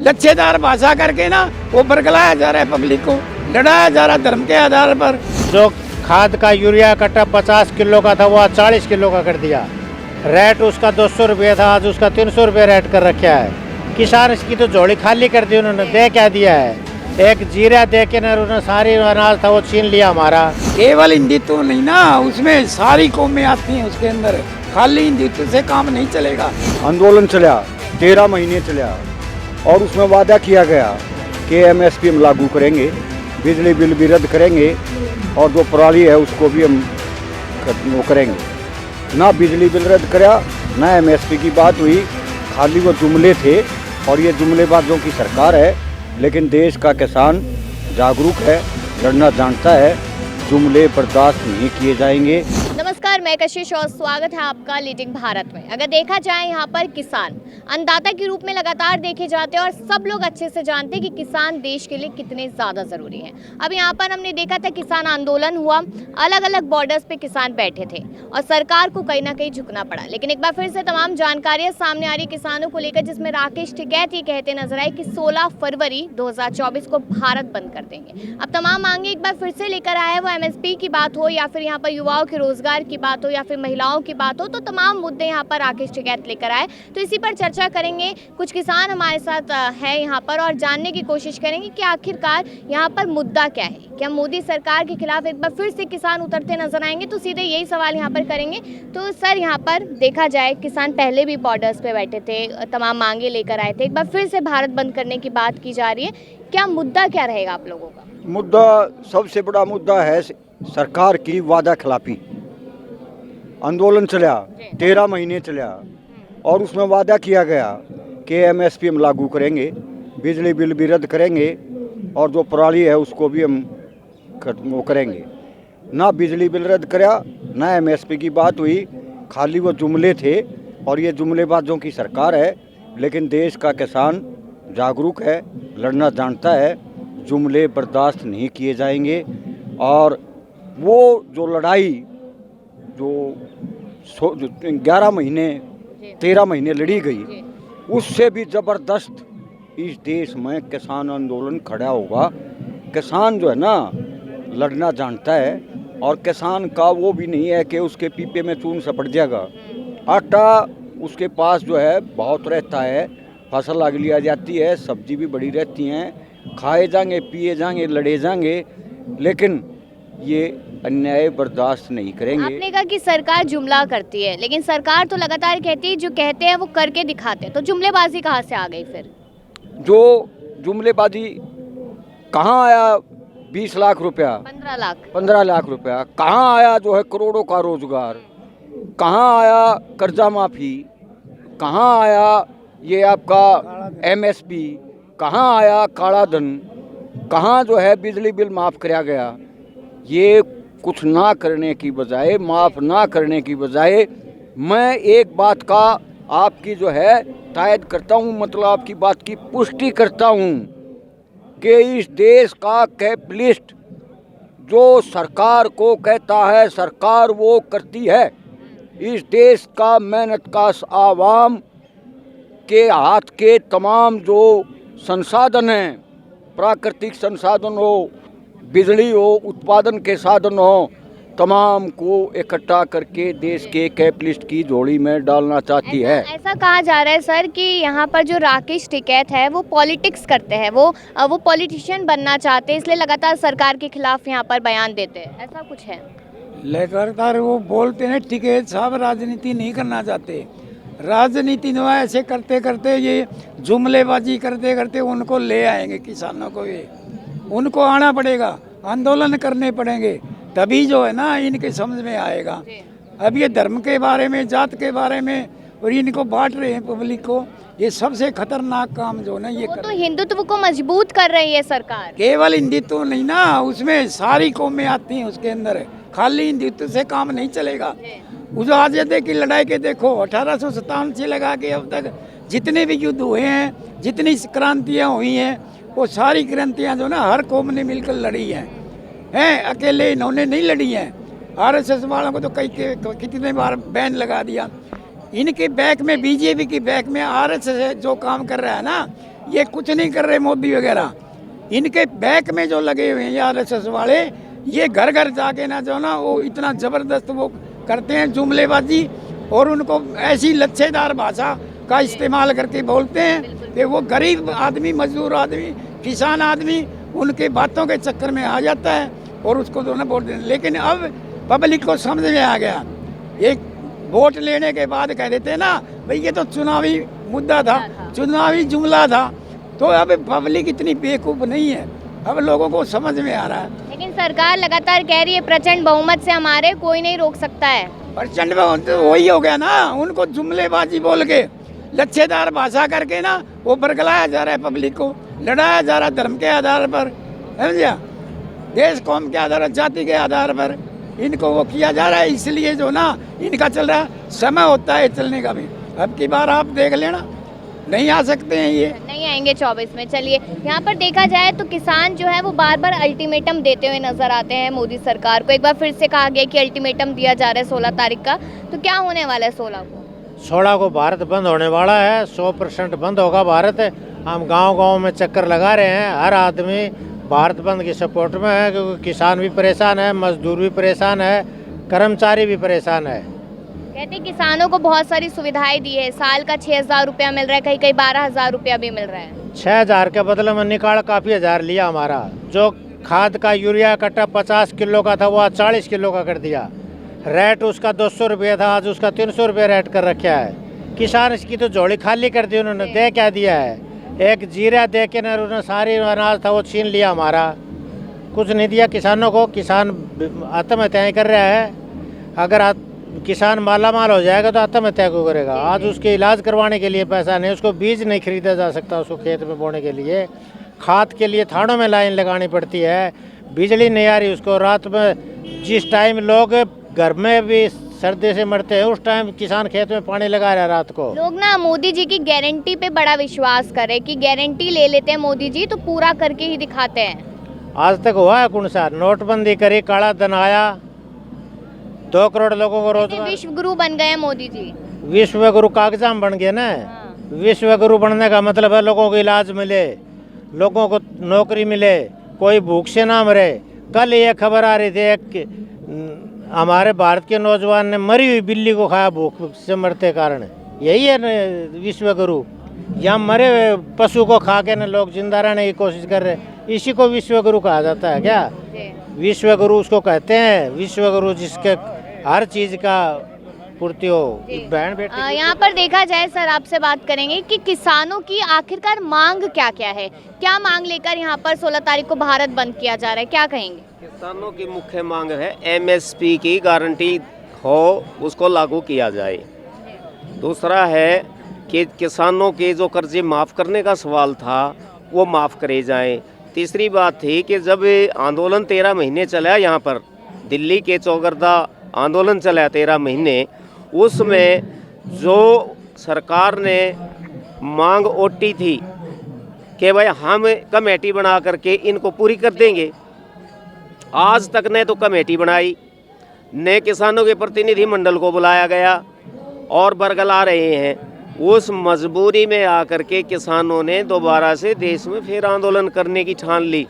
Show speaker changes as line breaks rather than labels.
लच्छेदार भाषा करके ना वो बरगलाया जा रहा है पब्लिक को, लड़ाया जा रहा है धर्म के आधार पर।
जो खाद का यूरिया कट्टा 50 किलो का था वो आज 40 किलो का कर दिया। रेट उसका 200 रुपये था, आज उसका 300 रुपये रेट कर रखा है। किसान इसकी तो झोली खाली कर दी उन्होंने। दे क्या दिया है? एक जीरा दे के ना उन्होंने सारी अनाज था वो छीन लिया हमारा।
केवल हिंदुत्व नहीं ना, उसमें सारी कौमें आती हैं उसके अंदर, खाली हिंदुत्व से काम नहीं चलेगा।
आंदोलन चला 13 महीने चला और उसमें वादा किया गया कि एमएसपी हम लागू करेंगे, बिजली बिल भी रद्द करेंगे और जो पराली है उसको भी हम वो करेंगे। ना बिजली बिल रद्द करा, ना एमएसपी की बात हुई, खाली वो जुमले थे। और ये जुमलेबाजों की सरकार है, लेकिन देश का किसान जागरूक है, लड़ना जानता है, जुमले बर्दाश्त नहीं किए जाएंगे।
नमस्कार, मैं कशिश और स्वागत है आपका लीडिंग भारत में। अगर देखा जाए यहाँ पर किसान अन्नदाता के रूप में लगातार देखे जाते हैं और सब लोग अच्छे से जानते हैं कि किसान देश के लिए कितने ज़्यादा ज़रूरी हैं। अब यहाँ पर हमने देखा था किसान आंदोलन हुआ, अलग अलग बॉर्डर्स पे किसान बैठे थे और सरकार को कहीं ना कहीं झुकना पड़ा। लेकिन एक बार फिर से तमाम जानकारियाँ सामने आ रही किसानों को लेकर, जिसमें राकेश टिकैत ये कहते नजर आए कि 16 फरवरी 2024 को भारत बंद कर देंगे। अब तमाम मांगे एक बार फिर से लेकर आए, वो MSP की बात हो या फिर यहाँ पर युवाओं के रोजगार की बात हो या फिर महिलाओं की बात हो, तो तमाम मुद्दे यहाँ पर राकेश टिकैत लेकर आए। तो इसी पर चर्चा करेंगे। कुछ किसान हमारे साथ है यहाँ पर और जानने की कोशिश करेंगे कि आखिरकार यहाँ पर मुद्दा क्या है। क्या मोदी सरकार के खिलाफ एक बार फिर से किसान उतरते नजर आएंगे? तो सीधे यही सवाल यहाँ पर करेंगे। तो सर, यहाँ पर देखा जाए किसान पहले भी बॉर्डर्स पे बैठे थे, तमाम मांगे लेकर आए थे, एक बार फिर से भारत बंद करने की बात की जा रही है। क्या मुद्दा क्या रहेगा आप लोगों का?
मुद्दा, सबसे बड़ा मुद्दा है सरकार की वादा खिलाफी। आंदोलन चला 13 महीने चला और उसमें वादा किया गया कि एमएसपी हम लागू करेंगे, बिजली बिल भी रद्द करेंगे और जो पराली है उसको भी हम वो करेंगे। ना बिजली बिल रद्द करा, ना एमएसपी की बात हुई, खाली वो जुमले थे। और ये जुमलेबाजों की सरकार है, लेकिन देश का किसान जागरूक है, लड़ना जानता है, जुमले बर्दाश्त नहीं किए जाएंगे। और वो जो लड़ाई जो 11 महीने 13 महीने लड़ी गई, उससे भी ज़बरदस्त इस देश में किसान आंदोलन खड़ा होगा। किसान जो है ना, लड़ना जानता है और किसान का वो भी नहीं है कि उसके पीपे में चून सपट जाएगा। आटा उसके पास जो है बहुत रहता है, फसल अगली आ जाती है, सब्जी भी बड़ी रहती हैं, खाए जाएंगे, पिए जाएंगे, लड़े जाएंगे, लेकिन ये अन्याय बर्दाश्त नहीं करेंगे।
आपने कहा कि सरकार जुमला करती है, लेकिन सरकार तो लगातार कहती है जो कहते हैं वो करके दिखाते हैं, तो जुमलेबाजी कहाँ से आ गई फिर?
जो जुमलेबाजी कहाँ आया? 20 लाख रुपया, 15 लाख रुपया कहाँ आया? जो है करोड़ों का रोजगार कहाँ आया? कर्जा माफी कहाँ आया? ये आपका MSP कहाँ आया? काला धन कहाँ? जो है बिजली बिल माफ़ कराया गया। ये कुछ ना करने की बजाय, माफ़ ना करने की बजाय, मैं एक बात का आपकी जो है तायद करता हूँ, मतलब आपकी बात की पुष्टि करता हूँ कि इस देश का कैपिटलिस्ट जो सरकार को कहता है सरकार वो करती है। इस देश का मेहनत का आवाम के हाथ के तमाम जो संसाधन हैं, प्राकृतिक संसाधन हो, बिजली हो, उत्पादन के साधन हो, तमाम को इकट्ठा करके देश के कैपिटलिस्ट की झोली में डालना चाहती है।
ऐसा कहा जा रहा है सर कि यहाँ पर जो राकेश टिकैत है वो पॉलिटिक्स करते हैं, वो पॉलिटिशियन बनना चाहते हैं, इसलिए लगातार सरकार के खिलाफ यहाँ पर बयान देते हैं, ऐसा कुछ है?
लगातार वो बोलते हैं टिकैत साहब राजनीति नहीं करना चाहते। राजनीति जो है ऐसे करते करते, ये जुमलेबाजी करते करते उनको ले आएंगे किसानों को। ये उनको आना पड़ेगा, आंदोलन करने पड़ेंगे, तभी जो है ना इनके समझ में आएगा। अब ये धर्म के बारे में, जात के बारे में और इनको बांट रहे हैं पब्लिक को, ये सबसे खतरनाक काम जो ना ये
तो हिंदुत्व को मजबूत कर रही है सरकार।
केवल हिंदुत्व नहीं ना, उसमें सारी कौमें आती हैं उसके अंदर, खाली हिंदुत्व से काम नहीं चलेगा। उस आज़ादी की लड़ाई के देखो, 1857 से लगा के अब तक जितने भी युद्ध हुए हैं, जितनी क्रांतियाँ हुई हैं, वो सारी क्रांतियाँ जो ना हर कौम ने मिलकर लड़ी हैं, अकेले इन्होंने नहीं लड़ी हैं। RSS वालों को तो कितने बार बैन लगा दिया। इनके बैक में, BJP की बैक में RSS जो काम कर रहा है ना, ये कुछ नहीं कर रहे मोदी वगैरह। इनके बैक में जो लगे हुए हैं आरएसएस वाले, ये घर घर जाके ना जो ना वो इतना जबरदस्त वो करते हैं जुमलेबाजी, और उनको ऐसी लच्छेदार भाषा का इस्तेमाल करके बोलते हैं कि वो गरीब आदमी, मजदूर आदमी, किसान आदमी उनके बातों के चक्कर में आ जाता है और उसको तो ना वोट देते। लेकिन अब पब्लिक को समझ में आ गया, एक वोट लेने के बाद कह देते हैं ना भाई ये तो चुनावी मुद्दा था, चुनावी जुमला था। तो अब पब्लिक इतनी बेवकूफ़ नहीं है, अब लोगों को समझ में आ रहा है।
लेकिन सरकार लगातार कह रही है प्रचंड बहुमत से हमारे कोई नहीं रोक सकता है।
प्रचंड बहुमत तो वही हो गया ना, उनको जुमलेबाजी बोल के, लच्छेदार भाषा करके ना वो बरगलाया जा रहा है, पब्लिक को लड़ाया जा रहा है धर्म के आधार पर, समझा, देश कौम के आधार पर, जाति के आधार पर इनको वो किया जा रहा है। इसलिए जो ना इनका चल रहा है, समय होता है चलने का भी। अब की बार आप देख लेना, नहीं आ सकते हैं ये,
नहीं आएंगे 24 में। चलिए, यहाँ पर देखा जाए तो किसान जो है वो बार बार अल्टीमेटम देते हुए नजर आते हैं मोदी सरकार को। एक बार फिर से कहा गया कि अल्टीमेटम दिया जा रहा है 16 तारीख का, तो क्या होने वाला है 16 को?
16 को भारत बंद होने वाला है, 100% बंद होगा भारत। हम गांव-गांव में चक्कर लगा रहे हैं, हर आदमी भारत बंद की सपोर्ट में है, क्योंकि किसान भी परेशान है, मजदूर भी परेशान है, कर्मचारी भी परेशान है।
कहते हैं किसानों को बहुत सारी सुविधाएं दी है, साल का 6,000 रुपया मिल रहा है, कहीं कहीं 12,000 रुपया भी मिल रहा है।
6,000 के बदले में निकाल काफ़ी हज़ार लिया हमारा। जो खाद का यूरिया कट्टा 50 किलो का था वो आज 40 किलो का कर दिया। रेट उसका 200 रुपये था, आज उसका 300 रुपये रेट कर रखा है। किसान इसकी तो झोली खाली कर दी उन्होंने। दे क्या दिया है? एक जीरा दे के ना उन्होंने सारी अनाज था वो छीन लिया हमारा, कुछ नहीं दिया किसानों को। किसान आत्महत्याएँ कर रहा है। अगर किसान माला माल हो जाएगा तो आत्महत्या क्यों करेगा? आज उसके इलाज करवाने के लिए पैसा नहीं, उसको बीज नहीं खरीदा जा सकता, उसको खेत में बोने के लिए, खाद के लिए थानों में लाइन लगानी पड़ती है, बिजली नहीं आ रही उसको। रात में जिस टाइम लोग घर में भी सर्दी से मरते हैं, उस टाइम किसान खेत में पानी लगा रहा है रात को।
लोग ना मोदी जी की गारंटी पे बड़ा विश्वास करे कि गारंटी ले लेते हैं मोदी जी तो पूरा करके ही दिखाते हैं।
आज तक हुआ है कौन सा? नोटबंदी करी, काला धन आया, 2 करोड़ लोगों को रोजगार।
विश्व गुरु बन गए हैं मोदी जी।
विश्व गुरु कागजाम बन गए ना। विश्व गुरु बनने का मतलब है लोगों को इलाज मिले, लोगों को नौकरी मिले, कोई भूख से ना मरे। कल ये खबर आ रही थी, एक हमारे भारत के नौजवान ने मरी हुई बिल्ली को खाया भूख से मरते कारण। यही है न विश्व गुरु। यहाँ मरे हुए पशु को खा के न लोग जिंदा रहने की कोशिश कर रहे, इसी को विश्व गुरु कहा जाता है क्या? विश्व गुरु उसको कहते हैं, विश्व गुरु जिसके हर चीज का पूर्ति हो। बहन बेटी
यहाँ पर देखा जाए सर, आपसे बात करेंगे कि किसानों की आखिरकार मांग क्या क्या है, क्या मांग लेकर यहाँ पर 16 तारीख को भारत बंद किया जा रहा है, क्या कहेंगे?
किसानों की मुख्य मांग है एमएसपी की गारंटी हो, उसको लागू किया जाए। दूसरा है कि किसानों के जो कर्जे माफ़ करने का सवाल था वो माफ़ करे जाएं। तीसरी बात थी कि जब आंदोलन 13 महीने चला यहाँ पर, दिल्ली के चौगरदा आंदोलन चला 13 महीने, उसमें जो सरकार ने मांग ओटी थी कि भाई हम कमेटी बना करके इनको पूरी कर देंगे, आज तक ने तो कमेटी बनाई, ने किसानों के प्रतिनिधि मंडल को बुलाया गया और बरगला रहे हैं। उस मजबूरी में आकर के किसानों ने दोबारा से देश में फिर आंदोलन करने की ठान ली।